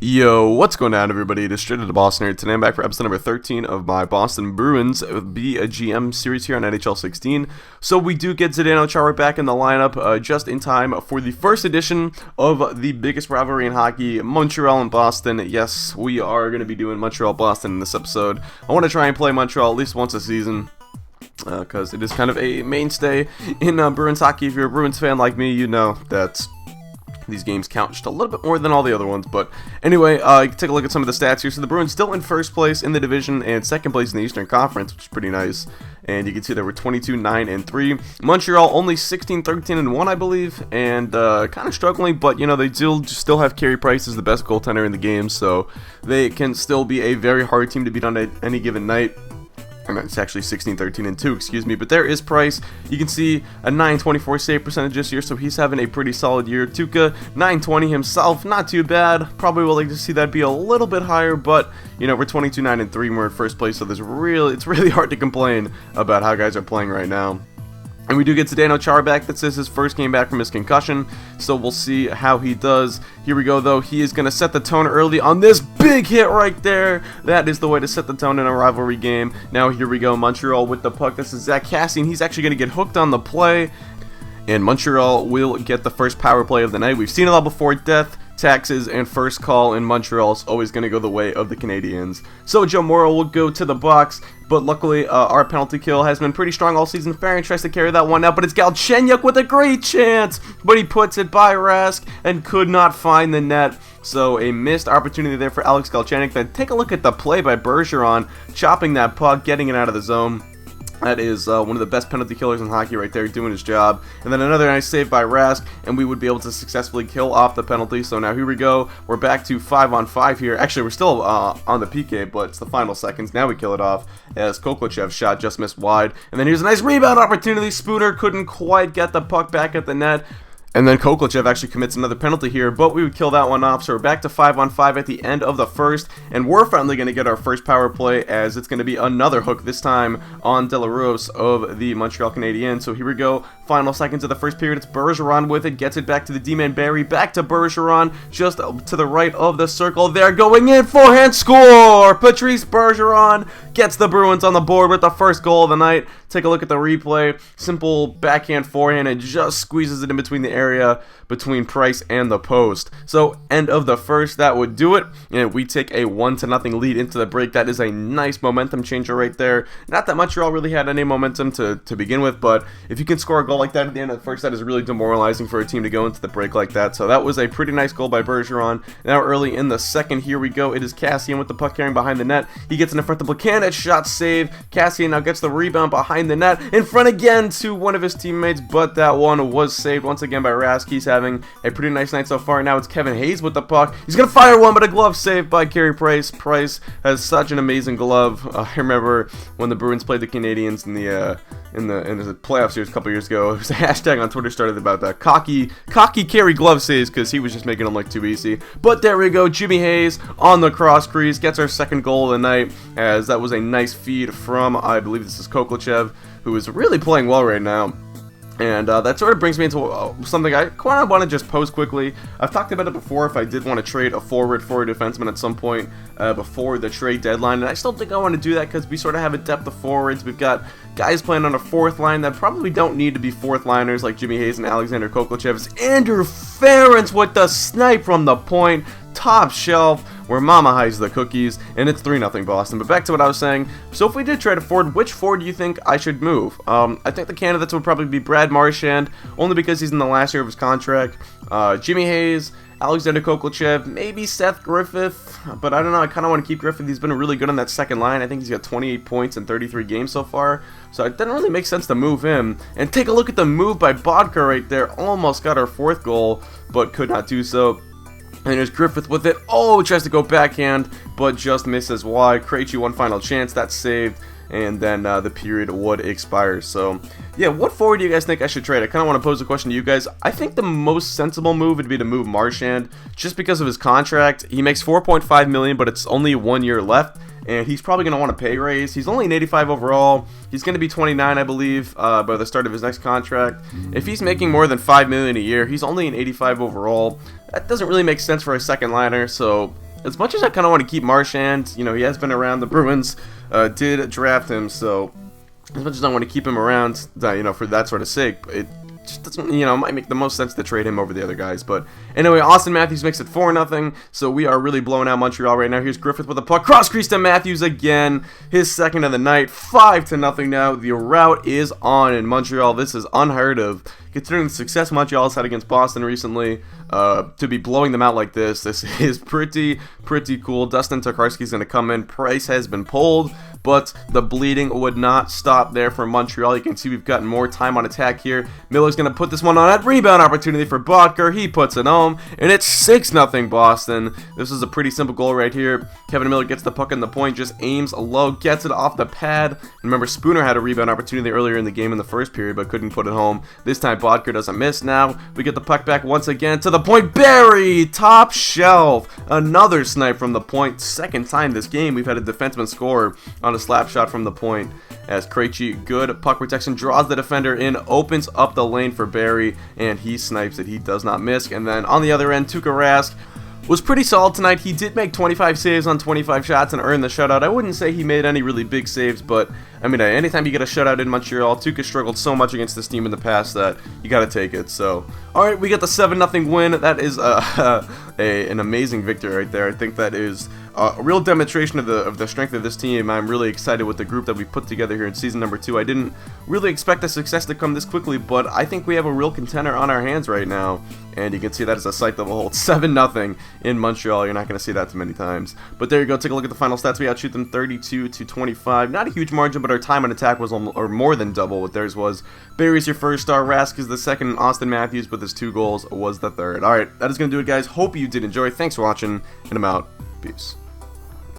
Yo, what's going on, everybody? It is Straight to the Boston here. Today I'm back for episode number 13 of my Boston Bruins Be a GM series here on NHL 16. So we do get Zdeno Chara back in the lineup just in time for the first edition of the biggest rivalry in hockey, Montreal and Boston. Yes, we are going to be doing Montreal-Boston in this episode. I want to try and play Montreal at least once a season, because it is kind of a mainstay in Bruins hockey. If you're a Bruins fan like me, you know that these games count just a little bit more than all the other ones. But anyway, take a look at some of the stats here. So the Bruins still in first place in the division and second place in the Eastern Conference, which is pretty nice. And you can see they were 22-9-3. Montreal only 16-13-1, I believe, and kind of struggling. But you know, they do still have Carey Price as the best goaltender in the game, so they can still be a very hard team to beat on any given night. It's actually 16-13-2, excuse me, but there is Price. You can see a 924 save percentage this year, so he's having a pretty solid year. Tuukka, 920 himself, not too bad. Probably would like to see that be a little bit higher, but you know, we're 22-9-3 and we're in first place, so it's really hard to complain about how guys are playing right now. And we do get Zdeno Chara back. This is his first game back from his concussion, so we'll see how he does. Here we go, though. He is going to set the tone early on this big hit right there. That is the way to set the tone in a rivalry game. Now, here we go. Montreal with the puck. This is Zach Kassian. He's actually going to get hooked on the play, and Montreal will get the first power play of the night. We've seen it all before. Death, taxes, and first call in Montreal is always going to go the way of the Canadiens. So Joe Morrow will go to the box, but luckily our penalty kill has been pretty strong all season. Farron tries to carry that one out, but it's Galchenyuk with a great chance, but he puts it by Rask and could not find the net. So a missed opportunity there for Alex Galchenyuk. Then take a look at the play by Bergeron, chopping that puck, getting it out of the zone. That is one of the best penalty killers in hockey right there, doing his job. And then another nice save by Rask, and we would be able to successfully kill off the penalty. So now here we go. We're back to 5-on-5 here. Actually, we're still on the PK, but it's the final seconds. Now we kill it off as Koklachev's shot just missed wide. And then here's a nice rebound opportunity. Spooner couldn't quite get the puck back at the net. And then Koklachev actually commits another penalty here, but we would kill that one off. So we're back to 5-on-5 at the end of the first, and we're finally going to get our first power play, as it's going to be another hook, this time on De La Rose of the Montreal Canadiens. So here we go, final seconds of the first period. It's Bergeron with it, gets it back to the D-man Barry, back to Bergeron, just to the right of the circle. They're going in, forehand score! Patrice Bergeron gets the Bruins on the board with the first goal of the night. Take a look at the replay. Simple backhand forehand, and just squeezes it in between the area between Price and the post. So end of the first, that would do it, and we take a 1-0 lead into the break. That is a nice momentum changer right there. Not that Montreal really had any momentum to begin with, but if you can score a goal like that at the end of the first, that is really demoralizing for a team to go into the break like that. So that was a pretty nice goal by Bergeron. Now early in the second, here we go. It is Kassian with the puck carrying behind the net. He gets in front of Buchanan, shot saved. Kassian now gets the rebound behind the net, in front again to one of his teammates, but that one was saved once again by Rask. He's having a pretty nice night so far. Now it's Kevin Hayes with the puck. He's gonna fire one, but a glove saved by Carey Price. Price has such an amazing glove. I remember when the Bruins played the Canadiens in the playoff series a couple years ago. It was a hashtag on Twitter started about that cocky Carey glove saves, because he was just making them look too easy. But there we go, Jimmy Hayes on the cross crease gets our second goal of the night, as that was a nice feed from, I believe this is Koklachev, who is really playing well right now. And that sort of brings me into something I kind of want to just post quickly. I've talked about it before, if I did want to trade a forward for a defenseman at some point before the trade deadline. And I still think I want to do that, because we sort of have a depth of forwards. We've got guys playing on a fourth line that probably don't need to be fourth liners, like Jimmy Hayes and Alexander Koklachev. It's Andrew Ference with the snipe from the point. Top shelf, where mama hides the cookies, and it's 3-0 Boston. But back to what I was saying. So if we did trade a forward, which forward do you think I should move? I think the candidates would probably be Brad Marchand, only because he's in the last year of his contract. Jimmy Hayes, Alexander Koklachev, maybe Seth Griffith, but I don't know. I kind of want to keep Griffith. He's been really good on that second line. I think he's got 28 points in 33 games so far, so it doesn't really make sense to move him. And take a look at the move by Bodker right there. Almost got our fourth goal, but could not do so. And there's Griffith with it. Oh, tries to go backhand, but just misses wide. Krejci one final chance. That's saved. And then the period would expire. So, yeah, what forward do you guys think I should trade? I kind of want to pose a question to you guys. I think the most sensible move would be to move Marchand, just because of his contract. He makes $4.5 million, but it's only 1 year left. and he's probably going to want a pay raise. He's only an 85 overall. He's going to be 29, I believe, by the start of his next contract. If he's making more than $5 million a year, he's only an 85 overall. That doesn't really make sense for a second liner, so as much as I kind of want to keep Marchand, you know, he has been around. The Bruins did draft him, so as much as I want to keep him around, you know, for that sort of sake, it just doesn't, you know, might make the most sense to trade him over the other guys. But anyway, Austin Matthews makes it 4-0, so we are really blowing out Montreal right now. Here's Griffith with a puck, cross crease to Matthews again, his second of the night, 5-0 now. The rout is on in Montreal. This is unheard of, considering the success Montreal has had against Boston recently. To be blowing them out like this is pretty cool. Dustin Tokarski's going to come in. Price has been pulled, but the bleeding would not stop there for Montreal. You can see we've gotten more time on attack here. Miller's going to put this one on. That rebound opportunity for Botker. He puts it home, and it's 6-0 Boston. This is a pretty simple goal right here. Kevin Miller gets the puck in the point, just aims low, gets it off the pad. Remember, Spooner had a rebound opportunity earlier in the game in the first period, but couldn't put it home. This time, Botker doesn't miss. Now we get the puck back once again to the point. Barry, top shelf. Another snipe from the point. Second time this game we've had a defenseman score on a slap shot from the point, as Krejci, good puck protection, draws the defender in, opens up the lane for Barry, and he snipes it. He does not miss. And then on the other end, Tuukka Rask was pretty solid tonight. He did make 25 saves on 25 shots and earn the shutout. I wouldn't say he made any really big saves, but I mean, anytime you get a shutout in Montreal, Tuukka struggled so much against this team in the past that you got to take it. So, alright, we get the 7-0 win. That is an amazing victory right there. I think that is a real demonstration of the strength of this team. I'm really excited with the group that we put together here in season number 2. I didn't really expect the success to come this quickly, but I think we have a real contender on our hands right now. And you can see that as a sight that will hold 7-0 in Montreal. You're not going to see that too many times. But there you go. Take a look at the final stats. We outshoot them 32-25. Not a huge margin, but our time on attack was more than double what theirs was. Barry's your first star. Rask is the second. And Austin Matthews with his 2 goals was the third. Alright, that is going to do it, guys. Hope you did enjoy. Thanks for watching, and I'm out. Peace.